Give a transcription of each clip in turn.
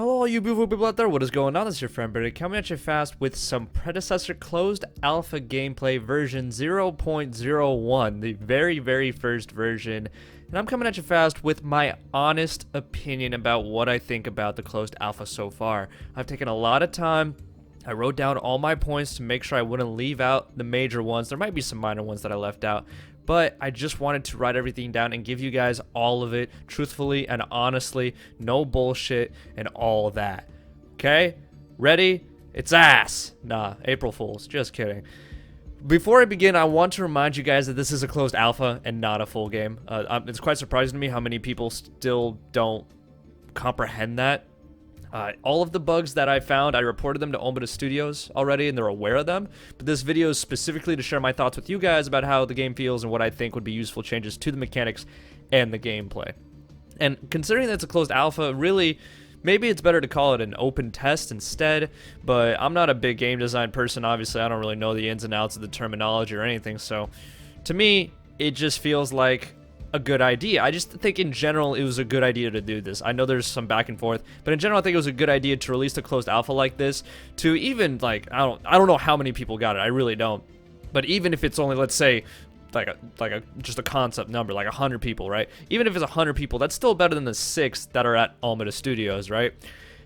Hello all you beautiful people out there, what is going on? This is your friend Britik coming at you fast with some Predecessor closed alpha gameplay version 0.01, the very first version. And I'm coming at you fast with my honest opinion about what I think about the closed alpha so far. I've taken a lot of time. I wrote down all my points to make sure I wouldn't leave out the major ones. There might be some minor ones that I left out, but I just wanted to write everything down and give you guys all of it, truthfully and honestly, no bullshit and all that. Okay? Ready? It's ass. Nah, April Fools. Just kidding. Before I begin, I want to remind you guys that this is a closed alpha and not a full game. It's quite surprising to me how many people still don't comprehend that. All of the bugs that I found, I reported them to Omida Studios already, and they're aware of them. But this video is specifically to share my thoughts with you guys about how the game feels and what I think would be useful changes to the mechanics and the gameplay. And considering that it's a closed alpha, really, maybe it's better to call it an open test instead. But I'm not a big game design person. Obviously, I don't really know the ins and outs of the terminology or anything. So, to me, it just feels like a good idea. I just think in general it was a good idea to do this. I know there's some back and forth, but in general I think it was a good idea to release a closed alpha like this to even like I don't know how many people got it. I really don't. But even if it's only, let's say, just a concept number, like 100 people, right? Even if it's 100 people, that's still better than the 6 that are at Omida Studios, right?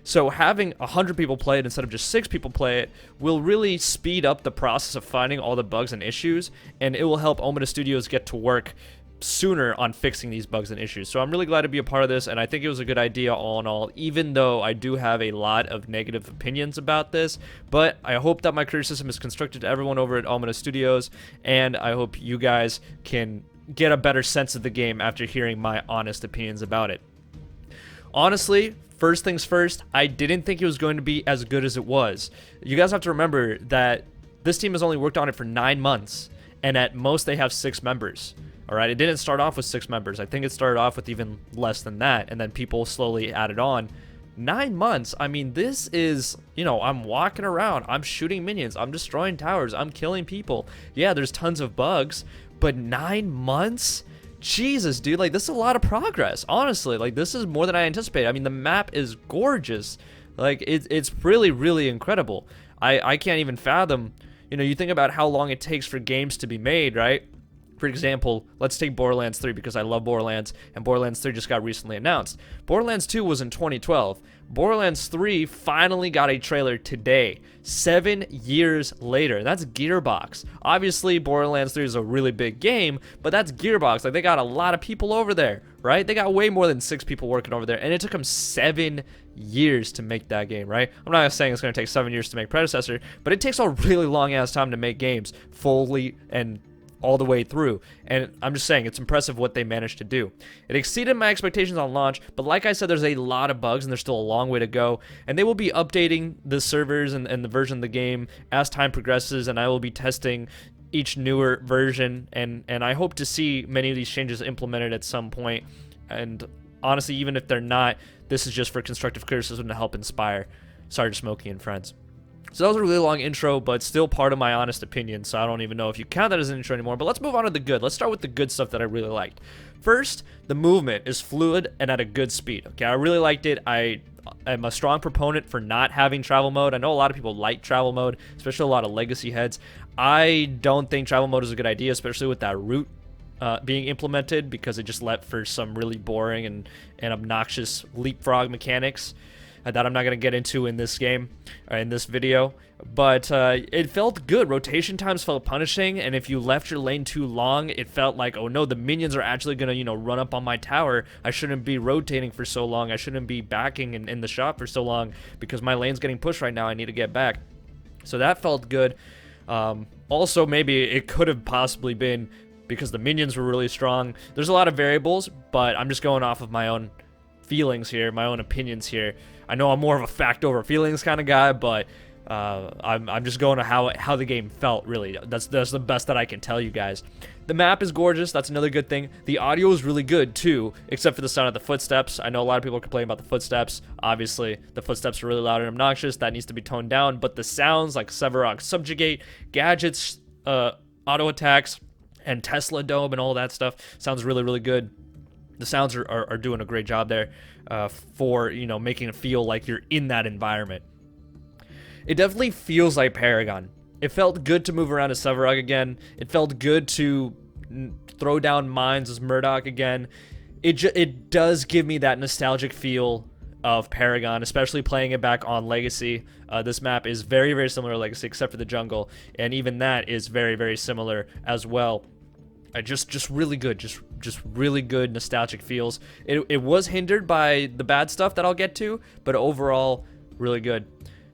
So having 100 people play it instead of just 6 people play it will really speed up the process of finding all the bugs and issues, and it will help Omida Studios get to work sooner on fixing these bugs and issues. So I'm really glad to be a part of this, and I think it was a good idea all in all, even though I do have a lot of negative opinions about this. But I hope that my criticism is constructive to everyone over at Omida Studios, and I hope you guys can get a better sense of the game after hearing my honest opinions about it. Honestly, first things first, I didn't think it was going to be as good as it was. You guys have to remember that this team has only worked on it for 9 months, and at most they have 6 members. Alright, it didn't start off with 6 members. I think it started off with even less than that, and then people slowly added on. 9 months, I mean, this is, I'm walking around, I'm shooting minions, I'm destroying towers, I'm killing people. Yeah, there's tons of bugs, but 9 months? Jesus, dude, like, this is a lot of progress, honestly. Like, this is more than I anticipated. I mean, the map is gorgeous. Like, it's really incredible. I can't even fathom, you think about how long it takes for games to be made, right? For example, let's take Borderlands 3 because I love Borderlands, and Borderlands 3 just got recently announced. Borderlands 2 was in 2012. Borderlands 3 finally got a trailer today, 7 years later. That's Gearbox. Obviously, Borderlands 3 is a really big game, but that's Gearbox. Like, they got a lot of people over there, right? They got way more than 6 people working over there, and it took them 7 years to make that game, right? I'm not saying it's going to take 7 years to make Predecessor, but it takes a really long-ass time to make games fully and all the way through, and I'm just saying it's impressive what they managed to do. It exceeded my expectations on launch, but like I said, there's a lot of bugs and there's still a long way to go, and they will be updating the servers and the version of the game as time progresses, and I will be testing each newer version, and I hope to see many of these changes implemented at some point. And honestly, even if they're not, this is just for constructive criticism to help inspire. Sorry to Smokey and friends. So that was a really long intro, but still part of my honest opinion, so I don't even know if you count that as an intro anymore. But let's move on to the good. Let's start with the good stuff that I really liked. First, the movement is fluid and at a good speed. Okay, I really liked it. I am a strong proponent for not having travel mode. I know a lot of people like travel mode, especially a lot of legacy heads. I don't think travel mode is a good idea, especially with that route being implemented, because it just left for some really boring and obnoxious leapfrog mechanics that I'm not going to get into in this game, in this video. But it felt good. Rotation times felt punishing, and if you left your lane too long, it felt like, oh no, the minions are actually going to, run up on my tower. I shouldn't be rotating for so long. I shouldn't be backing in the shot for so long because my lane's getting pushed right now. I need to get back. So that felt good. Also, maybe it could have possibly been because the minions were really strong. There's a lot of variables, but I'm just going off of my own feelings here, my own opinions here. I know I'm more of a fact over feelings kind of guy, but I'm just going to how the game felt, really. That's the best that I can tell you guys. The map is gorgeous. That's another good thing. The audio is really good too, except for the sound of the footsteps. I know a lot of people complain about the footsteps. Obviously, the footsteps are really loud and obnoxious. That needs to be toned down, but the sounds like Sevarog Subjugate, gadgets, auto attacks, and Tesla Dome and all that stuff sounds really good. The sounds are doing a great job there for, making it feel like you're in that environment. It definitely feels like Paragon. It felt good to move around as Sevarog again. It felt good to throw down mines as Murdoch again. It does give me that nostalgic feel of Paragon, especially playing it back on Legacy. This map is very, very similar to Legacy, except for the jungle, and even that is very, very similar as well. Just really good, just really good nostalgic feels. It was hindered by the bad stuff that I'll get to, but overall, really good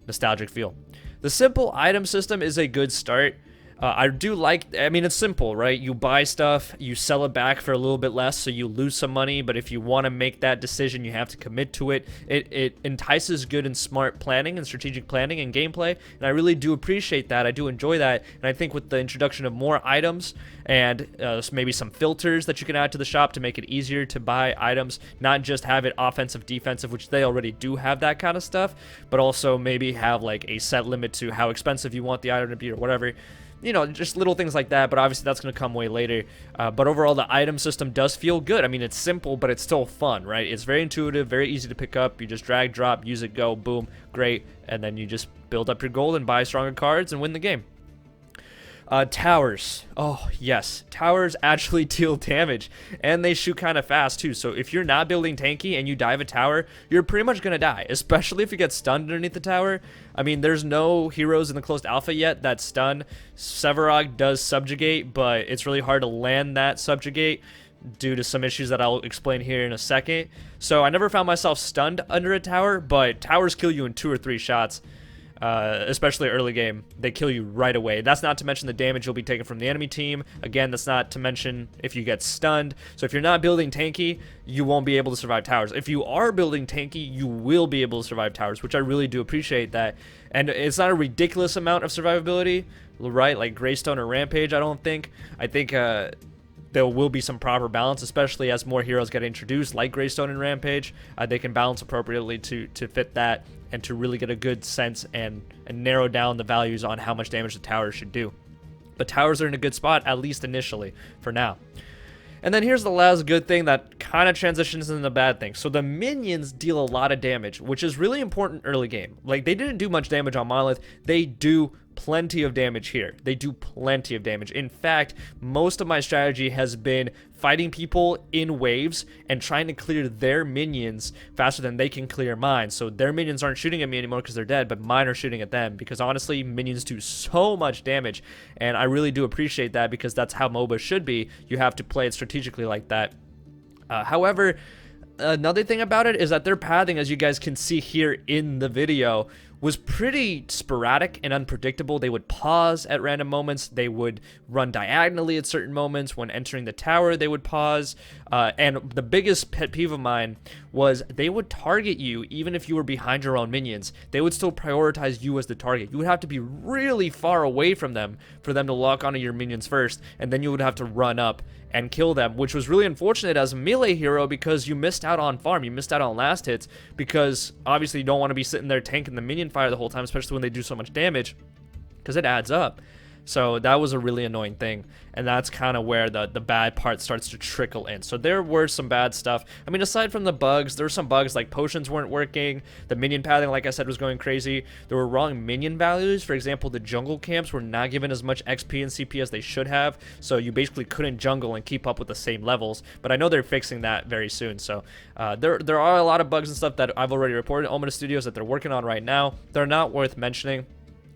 nostalgic feel. The simple item system is a good start. I do like, it's simple, right? You buy stuff, you sell it back for a little bit less, so you lose some money, but if you want to make that decision, you have to commit to it. It entices good and smart planning and strategic planning and gameplay, and I really do appreciate that. I do enjoy that, and I think with the introduction of more items and maybe some filters that you can add to the shop to make it easier to buy items, not just have it offensive, defensive, which they already do have that kind of stuff, but also maybe have like a set limit to how expensive you want the item to be or whatever. Just little things like that, but obviously that's going to come way later. But overall, the item system does feel good. It's simple, but it's still fun, right? It's very intuitive, very easy to pick up. You just drag, drop, use it, go, boom, great. And then you just build up your gold and buy stronger cards and win the game. Towers. Oh, yes. Towers actually deal damage, and they shoot kind of fast, too. So if you're not building tanky and you dive a tower, you're pretty much going to die, especially if you get stunned underneath the tower. There's no heroes in the closed alpha yet that stun. Sevarog does subjugate, but it's really hard to land that subjugate due to some issues that I'll explain here in a second. So I never found myself stunned under a tower, but towers kill you in 2 or 3 shots. Especially early game, they kill you right away. That's not to mention the damage you'll be taking from the enemy team. Again, that's not to mention if you get stunned. So if you're not building tanky, you won't be able to survive towers. If you are building tanky, you will be able to survive towers, which I really do appreciate that. And it's not a ridiculous amount of survivability, right? Like Greystone or Rampage, I don't think. I think there will be some proper balance, especially as more heroes get introduced, like Greystone and Rampage. They can balance appropriately to fit that and to really get a good sense and narrow down the values on how much damage the towers should do. But towers are in a good spot, at least initially, for now. And then here's the last good thing that kind of transitions into the bad thing. So the minions deal a lot of damage, which is really important early game. Like, they didn't do much damage on Monolith. They do plenty of damage here. They do plenty of damage. In fact, most of my strategy has been fighting people in waves and trying to clear their minions faster than they can clear mine. So their minions aren't shooting at me anymore because they're dead, but mine are shooting at them, because honestly, minions do so much damage, and I really do appreciate that, because that's how MOBA should be. You have to play it strategically like that. However, another thing about it is that their pathing, as you guys can see here in the video, was pretty sporadic and unpredictable. They would pause at random moments. They would run diagonally at certain moments. When entering the tower, they would pause. And the biggest pet peeve of mine was they would target you even if you were behind your own minions. They would still prioritize you as the target. You would have to be really far away from them for them to lock onto your minions first, and then you would have to run up and kill them, which was really unfortunate as a melee hero, because you missed out on farm, you missed out on last hits, because obviously you don't want to be sitting there tanking the minion fire the whole time, especially when they do so much damage, because it adds up. So that was a really annoying thing, and that's kind of where the bad part starts to trickle in. So there were some bad stuff. Aside from the bugs, there were some bugs like potions weren't working, the minion pathing, like I said, was going crazy. There were wrong minion values. For example, the jungle camps were not given as much XP and CP as they should have, so you basically couldn't jungle and keep up with the same levels. But I know they're fixing that very soon. So there are a lot of bugs and stuff that I've already reported to Omega Studios that they're working on right now. They're not worth mentioning.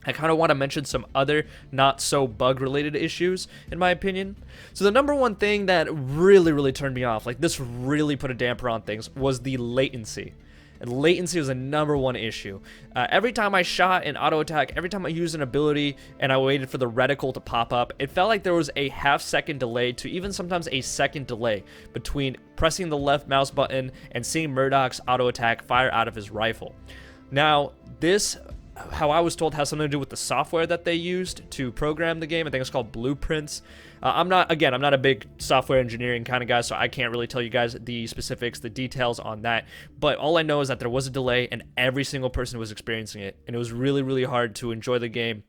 I kind of want to mention some other not so bug related issues, in my opinion. So the number one thing that really turned me off, like this really put a damper on things, was the latency. And latency was a number one issue. Every time I shot an auto attack, every time I used an ability and I waited for the reticle to pop up, it felt like there was a half-second delay to even sometimes a second delay between pressing the left mouse button and seeing Murdoch's auto attack fire out of his rifle. Now, this, how I was told, has something to do with the software that they used to program the game. I think it's called Blueprints. I'm not a big software engineering kind of guy, so I can't really tell you guys the specifics, the details on that. But all I know is that there was a delay and every single person was experiencing it. And it was really hard to enjoy the game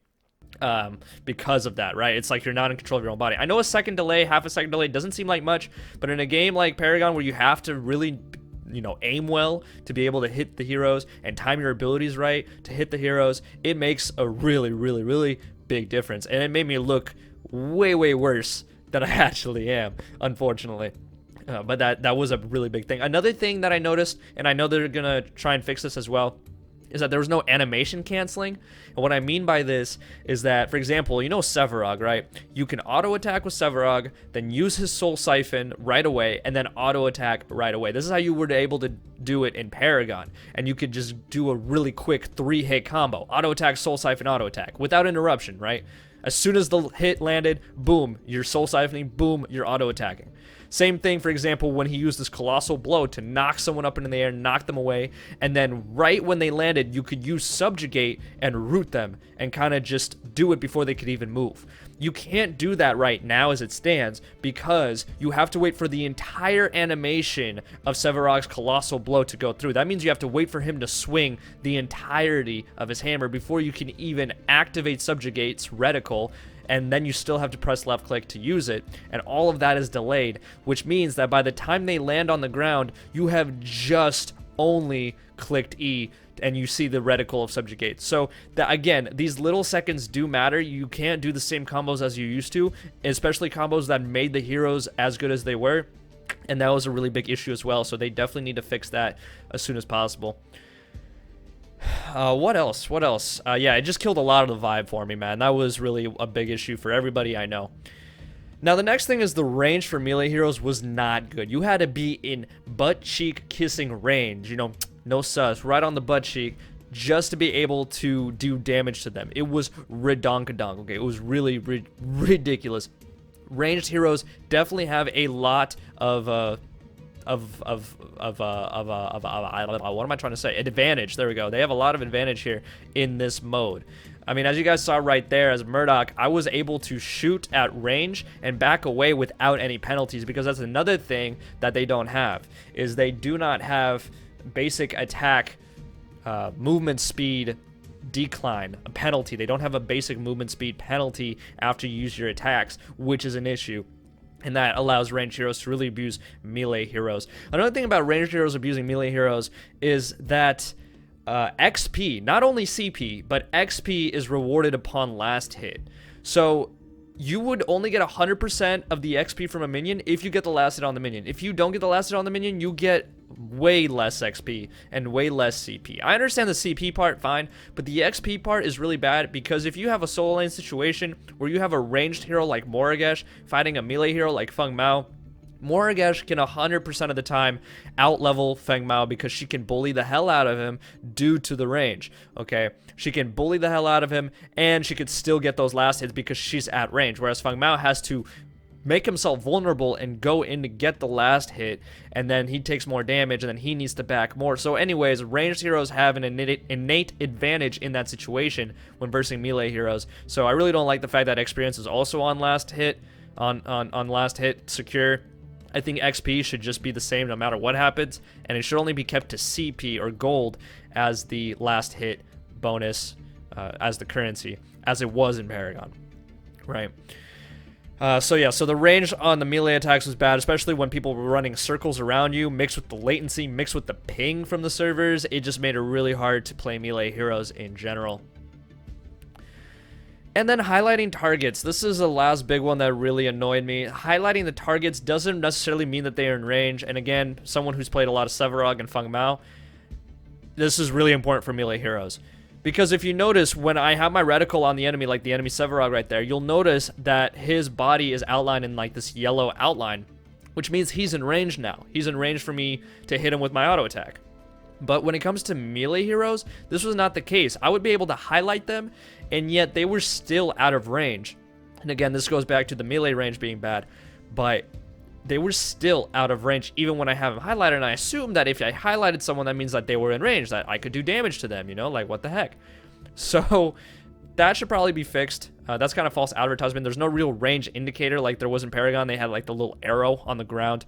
because of that, right? It's like you're not in control of your own body. I know a second delay, half a second delay doesn't seem like much, but in a game like Paragon where you have to really, you know, aim well to be able to hit the heroes and time your abilities right to hit the heroes, it makes a really, really, really big difference. And it made me look way, way worse than I actually am, unfortunately. But that was a really big thing. Another thing that I noticed, and I know they're gonna try and fix this as well, is that there was no animation canceling. And what I mean by this is that, for example, you know Sevarog, right? You can auto attack with Sevarog, then use his Soul Siphon right away, and then auto attack right away. This is how you were able to do it in Paragon. And you could just do a really quick 3-hit combo. Auto attack, Soul Siphon, auto attack, without interruption, right? As soon as the hit landed, boom, you're Soul Siphoning, boom, you're auto attacking. Same thing, for example, when he used this Colossal Blow to knock someone up into the air, knock them away, and then right when they landed, you could use Subjugate and root them and kind of just do it before they could even move. You can't do that right now as it stands because you have to wait for the entire animation of Sevarog's Colossal Blow to go through. That means you have to wait for him to swing the entirety of his hammer before you can even activate Subjugate's Reticle, and then you still have to press left click to use it, and all of that is delayed, which means that by the time they land on the ground, you have just only clicked E and you see the reticle of Subjugate. So that, again, these little seconds do matter. You can't do the same combos as you used to, especially combos that made the heroes as good as they were, and that was a really big issue as well. So they definitely need to fix that as soon as possible. What else? Yeah, it just killed a lot of the vibe for me, man. That was really a big issue for everybody I know. Now, the next thing is the range for melee heroes was not good. You had to be in butt cheek kissing range, you know, no sus, right on the butt cheek, just to be able to do damage to them. It was redonkadonk, okay? It was really ridiculous. Ranged heroes definitely have a lot of what am I trying to say? Advantage. There we go. They have a lot of advantage here in this mode. I mean, as you guys saw right there, as Murdoch, I was able to shoot at range and back away without any penalties, because that's another thing that they don't have, is they do not have basic attack movement speed decline, a penalty. They don't have a basic movement speed penalty after you use your attacks, which is an issue. And that allows ranged heroes to really abuse melee heroes. Another thing about ranged heroes abusing melee heroes is that XP, not only CP, but XP is rewarded upon last hit. So you would only get 100% of the XP from a minion if you get the last hit on the minion. If you don't get the last hit on the minion, you get way less XP and way less CP. I understand the CP part, fine, but the XP part is really bad, because if you have a solo lane situation where you have a ranged hero like Morigesh fighting a melee hero like Feng Mao, Morigesh can 100% of the time out-level Feng Mao because she can bully the hell out of him due to the range, okay? She can bully the hell out of him, and she could still get those last hits because she's at range, whereas Feng Mao has to make himself vulnerable and go in to get the last hit, and then he takes more damage, and then he needs to back more. So anyways, ranged heroes have an innate advantage in that situation when versing melee heroes. So I really don't like the fact that experience is also on last hit, on last hit secure. I think XP should just be the same no matter what happens, and it should only be kept to CP or gold as the last hit bonus, as the currency, as it was in Paragon, right? So yeah, so the range on the melee attacks was bad, especially when people were running circles around you, mixed with the latency, mixed with the ping from the servers. It just made it really hard to play melee heroes in general. And then highlighting targets. This is the last big one that really annoyed me. Highlighting the targets doesn't necessarily mean that they are in range. And again, someone who's played a lot of Sevarog and Feng Mao, this is really important for melee heroes. Because if you notice, when I have my reticle on the enemy, like the enemy Sevarog right there, you'll notice that his body is outlined in like this yellow outline, which means he's in range now. He's in range for me to hit him with my auto attack. But when it comes to melee heroes, this was not the case. I would be able to highlight them, and yet they were still out of range. And again, this goes back to the melee range being bad, but they were still out of range even when I have them highlighted, and I assume that if I highlighted someone, that means that they were in range, that I could do damage to them, you know, like what the heck. So that should probably be fixed. That's kind of false advertisement. There's no real range indicator like there was in Paragon. They had like the little arrow on the ground.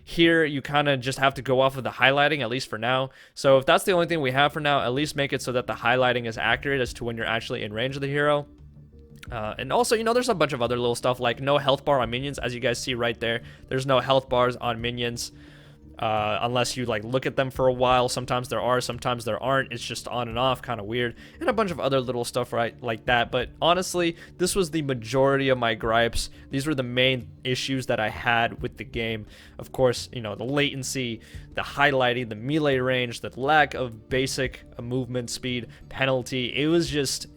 Here, you kind of just have to go off of the highlighting, at least for now. So if that's the only thing we have for now, at least make it so that the highlighting is accurate as to when you're actually in range of the hero. And also, you know, there's a bunch of other little stuff like no health bar on minions. As you guys see right there, there's no health bars on minions unless you like look at them for a while. Sometimes there are, sometimes there aren't. It's just on and off, kind of weird, and a bunch of other little stuff right like that. But honestly, this was the majority of my gripes. These were the main issues that I had with the game. Of course, you know, the latency, the highlighting, the melee range, the lack of basic movement speed, penalty. It was just,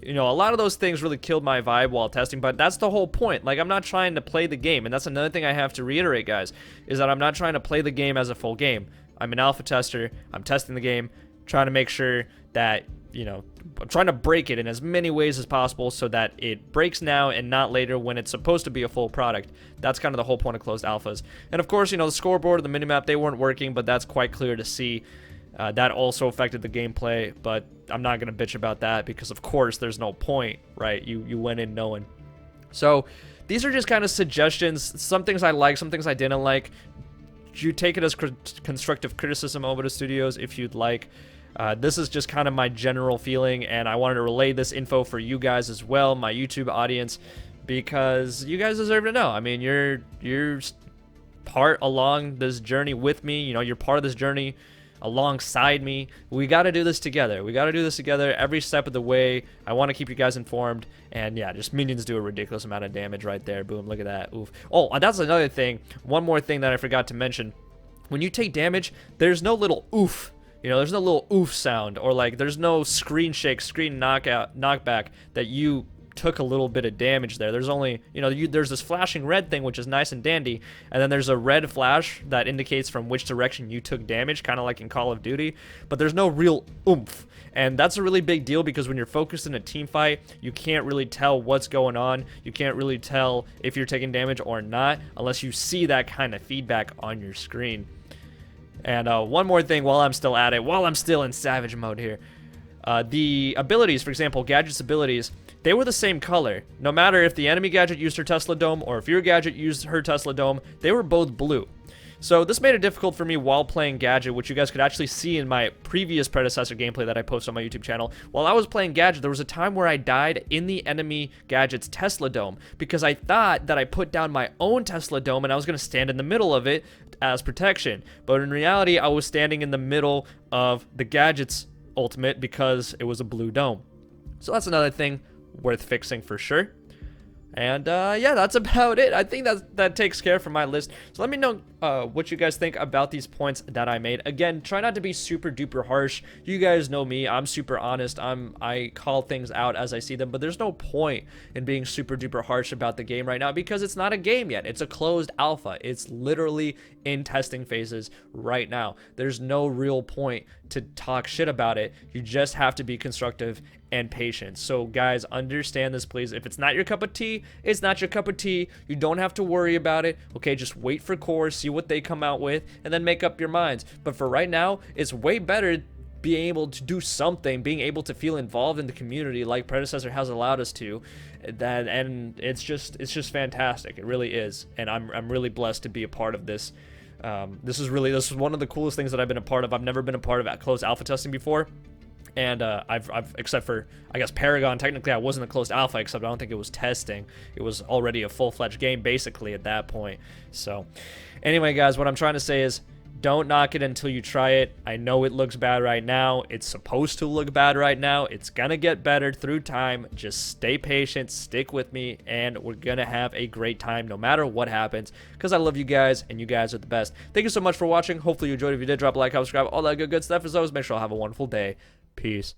you know, a lot of those things really killed my vibe while testing, but that's the whole point. Like, I'm not trying to play the game, and that's another thing I have to reiterate, guys, is that I'm not trying to play the game as a full game. I'm an alpha tester. I'm testing the game, trying to make sure that, you know, I'm trying to break it in as many ways as possible so that it breaks now and not later when it's supposed to be a full product. That's kind of the whole point of closed alphas. And of course, you know, the scoreboard, the minimap, they weren't working, but that's quite clear to see. That also affected the gameplay, but I'm not going to bitch about that because, of course, there's no point, right? You went in knowing. So these are just kind of suggestions. Some things I like, some things I didn't like. You take it as constructive criticism over to studios if you'd like. This is just kind of my general feeling, and I wanted to relay this info for you guys as well, my YouTube audience, because you guys deserve to know. I mean, you're part along this journey with me. You know, you're part of this journey alongside me. We got to do this together. We got to do this together every step of the way. I want to keep you guys informed. And yeah, just minions do a ridiculous amount of damage right there. Boom, look at that. Oof. Oh, and that's another thing. One more thing that I forgot to mention. When you take damage, there's no little oof. You know, there's no little oof sound, or like there's no screen shake, screen knockback that you took a little bit of damage there. There's only, you know, there's this flashing red thing, which is nice and dandy, and then there's a red flash that indicates from which direction you took damage, kind of like in Call of Duty, but there's no real oomph. And that's a really big deal because when you're focused in a team fight, you can't really tell what's going on. You can't really tell if you're taking damage or not unless you see that kind of feedback on your screen. And one more thing while I'm still at it, while I'm still in Savage mode here. The abilities, for example, Gadget's abilities, they were the same color. No matter if the enemy Gadget used her Tesla Dome or if your Gadget used her Tesla Dome, they were both blue. So this made it difficult for me while playing Gadget, which you guys could actually see in my previous Predecessor gameplay that I posted on my YouTube channel. While I was playing Gadget, there was a time where I died in the enemy Gadget's Tesla Dome because I thought that I put down my own Tesla Dome and I was going to stand in the middle of it as protection. But in reality, I was standing in the middle of the Gadget's ultimate because it was a blue dome. So that's another thing worth fixing for sure. And yeah, that's about it. I think that takes care for my list. So let me know what you guys think about these points that I made. Again, try not to be super duper harsh. You guys know me. I'm super honest. I call things out as I see them, but there's no point in being super duper harsh about the game right now because it's not a game yet. It's a closed alpha. It's literally in testing phases right now. There's no real point to talk shit about it. You just have to be constructive and patient. So guys, understand this, please. If it's not your cup of tea, it's not your cup of tea. You don't have to worry about it. Okay, just wait for core, see what they come out with, and then make up your minds. But for right now, it's way better being able to do something, being able to feel involved in the community like Predecessor has allowed us to. And it's just fantastic. It really is. And I'm really blessed to be a part of this. This is one of the coolest things that I've been a part of. I've never been a part of closed alpha testing before. And I've except for, I guess, Paragon, technically I wasn't a closed alpha, except I don't think it was testing. It was already a full-fledged game, basically, at that point. So, anyway, guys, what I'm trying to say is, don't knock it until you try it. I know it looks bad right now. It's supposed to look bad right now. It's gonna get better through time. Just stay patient, stick with me, and we're gonna have a great time no matter what happens, because I love you guys, and you guys are the best. Thank you so much for watching. Hopefully you enjoyed. If you did, drop a like, subscribe, all that good stuff. As always, make sure you have a wonderful day. Peace.